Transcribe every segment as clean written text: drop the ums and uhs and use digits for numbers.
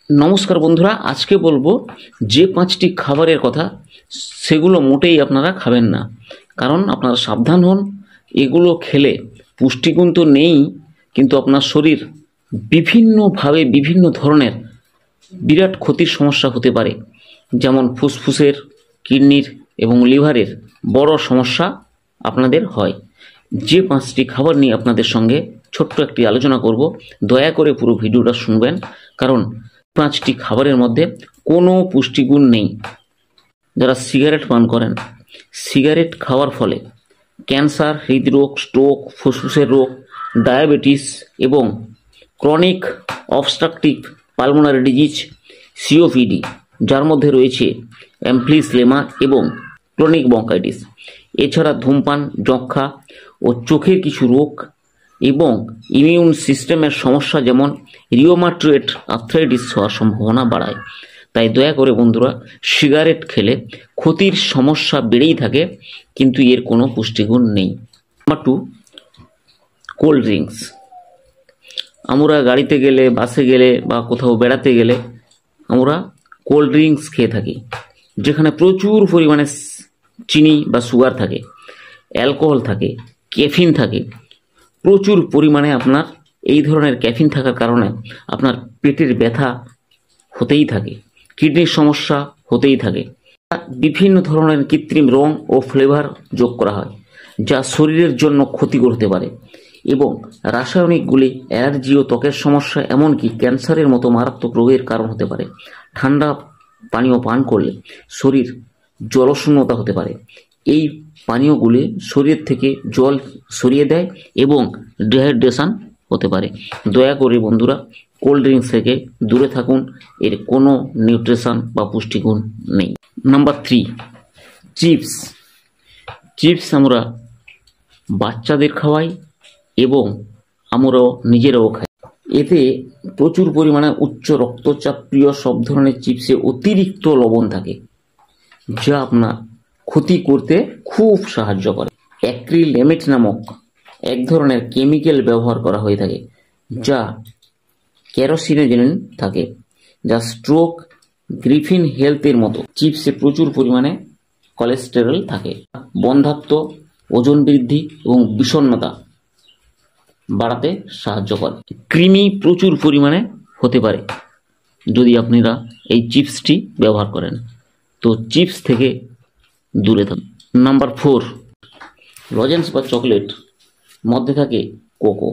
নমস্কার বন্ধুরা, আজকে বলবো যে 5টি খাবারের কথা, সেগুলো মোটেই আপনারা খাবেন না। কারণ আপনারা সাবধান হন, এগুলো খেলে পুষ্টিগুণ তো নেই, কিন্তু আপনার শরীর বিভিন্নভাবে বিভিন্ন ধরনের বিরাট ক্ষতির সমস্যা হতে পারে। যেমন ফুসফুসের, কিডনির এবং লিভারের বড় সমস্যা আপনাদের হয়। যে 5টি খাবার নিয়ে আপনাদের সঙ্গে ছোট্ট একটি আলোচনা করব, দয়া করে পুরো ভিডিওটা শুনবেন। কারণ 5টি খাবারের মধ্যে কোনো পুষ্টিগুণ নেই। যারা সিগারেট পান করেন, সিগারেট খাওয়ার ফলে ক্যান্সার, হৃদরোগ, স্ট্রোক, ফুসফুসের রোগ, ডায়াবেটিস এবং chronic obstructive pulmonary disease COPD, যার মধ্যে রয়েছে এমফিসেমা এবং ক্রনিক ব্রঙ্কাইটিস, এছাড়া ধূমপান, যক্ষ্মা ও চোখের কিছু রোগ এবং ইমিউন সিস্টেমের সমস্যা যেমন রিউমাটয়েড আর্থ্রাইটিস হওয়ার সম্ভাবনা বাড়ায়। তাই দয়া করে বন্ধুরা, সিগারেট খেলে ক্ষতির সমস্যা বেড়েই থাকে, কিন্তু এর কোনো পুষ্টিগুণ নেই। Number 2, cold drinks. আমরা গাড়িতে গেলে, বাসে গেলে বা কোথাও বেড়াতে গেলে আমরা কোল্ড ড্রিঙ্কস খেয়ে থাকি, যেখানে প্রচুর পরিমাণে চিনি বা সুগার থাকে, অ্যালকোহল থাকে, ক্যাফিন থাকে। প্রচুর পরিমাণে আপনার এই ধরনের ক্যাফিন থাকার কারণে আপনার পেটের ব্যথা হতেই থাকে, কিডনির সমস্যা হতেই থাকে। বিভিন্ন ধরনের কৃত্রিম রং ও ফ্লেভার যোগ করা হয়, যা শরীরের জন্য ক্ষতিকর হতে পারে, এবং রাসায়নিকগুলি অ্যালার্জি ও ত্বকের সমস্যা, এমনকি ক্যান্সারের মতো মারাত্মক রোগের কারণ হতে পারে। ঠান্ডা পানীয় পান করলে শরীর জলশূন্যতা হতে পারে। এই পানীয়গুলি শরীর থেকে জল সরিয়ে দেয় এবং ডিহাইড্রেশন হতে পারে। দয়া করে বন্ধুরা, কোল্ড ড্রিঙ্কস থেকে দূরে থাকুন, এর কোনো নিউট্রিশন বা পুষ্টিগুণ নেই। Number 3, chips. চিপস আমরা বাচ্চাদের খাওয়াই এবং আমরাও নিজেরাও খাই। এতে প্রচুর পরিমাণে উচ্চ রক্তচাপ প্রিয় সব ধরনের চিপসে অতিরিক্ত লবণ থাকে, যা আপনার ক্ষতি করতে খুব সাহায্য করে। অ্যাক্রিলেমেট নামক এক ধরনের কেমিক্যাল ব্যবহার করা হয়ে থাকে, যা ক্যারোসিনোজেন থাকে, যা স্ট্রোক, গ্রিফিন হেলথের মতো চিপসে প্রচুর পরিমাণে কোলেস্টেরল থাকে। বন্ধ্যাত্ব, ওজন বৃদ্ধি এবং বিষণ্ণতা বাড়াতে সাহায্য করে। কৃমি প্রচুর পরিমাণে হতে পারে যদি আপনারা এই চিপসটি ব্যবহার করেন, তো চিপস থেকে দূরে থাকুন। নাম্বার 4, লজেন্স বা চকলেট। মধ্যে থাকে কোকো,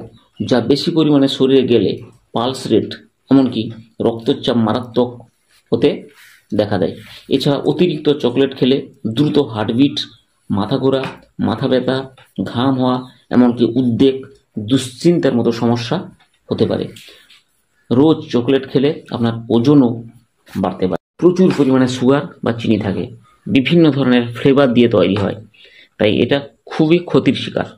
যা বেশি পরিমাণে শরীরে গেলে পালস রেট, এমনকি রক্তচাপ মারাত্মক হতে দেখা দেয়। এছাড়া অতিরিক্ত চকলেট খেলে দ্রুত হার্টবিট, মাথা ঘোরা, মাথা ব্যথা, ঘাম হওয়া, এমনকি উদ্বেগ, দুশ্চিন্তার মতো সমস্যা হতে পারে। রোজ চকলেট খেলে আপনার ওজনও বাড়তে পারে। প্রচুর পরিমাণে সুগার বা চিনি থাকে, বিভিন্ন ধরনের ফ্লেভার দিয়ে তৈরি হয়, তাই এটা খুবই ক্ষতির শিকার।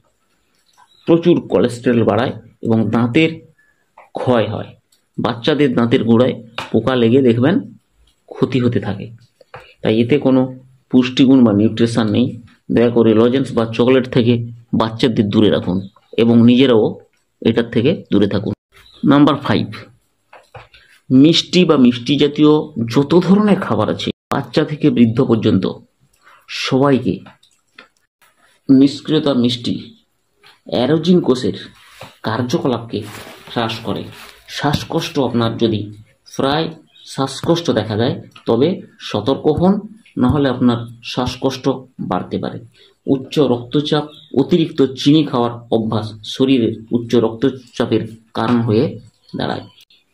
প্রচুর কোলেস্টেরল বাড়ায় এবং দাঁতের ক্ষয় হয়। বাচ্চাদের দাঁতের গোড়ায় পোকা লেগে দেখবেন ক্ষতি হতে থাকে, তাই এতে কোনো পুষ্টিগুণ বা নিউট্রিশন নেই। দয়া করে লজেন্স বা চকলেট থেকে বাচ্চাদের দূরে রাখুন এবং নিজেরাও এটার থেকে দূরে থাকুন। নাম্বার 5, মিষ্টি বা মিষ্টি জাতীয় যত ধরনের খাবার আছে, বাচ্চা থেকে বৃদ্ধ পর্যন্ত সবাইকে নিষ্ক্রিয়তা মিষ্টি অ্যারোজিন কোষের কার্যকলাপকে হ্রাস করে। শ্বাসকষ্ট, আপনার যদি প্রায় শ্বাসকষ্ট দেখা দেয় তবে সতর্ক হন, নাহলে আপনার শ্বাসকষ্ট বাড়তে পারে। উচ্চ রক্তচাপ, অতিরিক্ত চিনি খাওয়ার অভ্যাস শরীরের উচ্চ রক্তচাপের কারণ হয়ে দাঁড়ায়।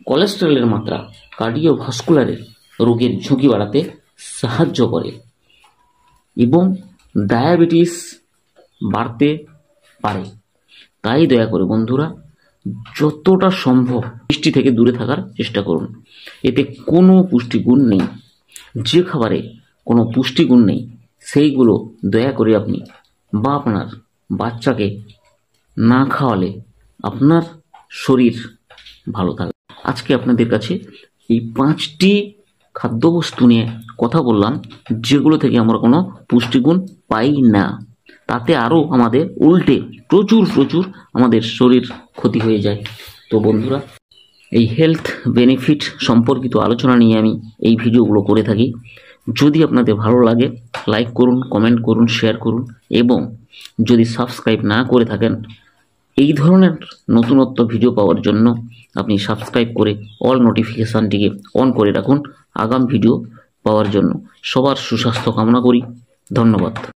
কোলেস্টেরলের মাত্রা কার্ডিওভাস্কুলারের রোগের ঝুঁকি বাড়াতে সাহায্য করে এবং ডায়াবেটিস বাড়তে পারে। তাই দয়া করে বন্ধুরা, যতটা সম্ভব মিষ্টি থেকে দূরে থাকার চেষ্টা করুন। এতে কোনো পুষ্টিগুণ নেই। যে খাবারে কোনো পুষ্টিগুণ নেই সেইগুলো দয়া করে আপনি বা আপনার বাচ্চাকে না খাওয়ালে আপনার শরীর ভালো থাকবে। আজকে আপনাদের কাছে এই 5টি খাদ্যবস্তু নিয়ে কথা বললাম, যেগুলো থেকে আমরা কোনো পুষ্টিগুণ পাই না, তাতে আরও আমাদের উল্টে প্রচুর আমাদের শরীর ক্ষতি হয়ে যায়। তো বন্ধুরা, এই হেলথ বেনিফিট সম্পর্কিত আলোচনা নিয়ে আমি এই ভিডিওগুলো করে থাকি। যদি আপনাদের ভালো লাগে লাইক করুন, কমেন্ট করুন, শেয়ার করুন এবং যদি সাবস্ক্রাইব না করে থাকেন এই ধরনের নতুনত্ব ভিডিও পাওয়ার জন্য আপনি সাবস্ক্রাইব করে অল নোটিফিকেশানটিকে অন করে রাখুন আগাম ভিডিও পাওয়ার জন্য। সবার সুস্বাস্থ্য কামনা করি। ধন্যবাদ।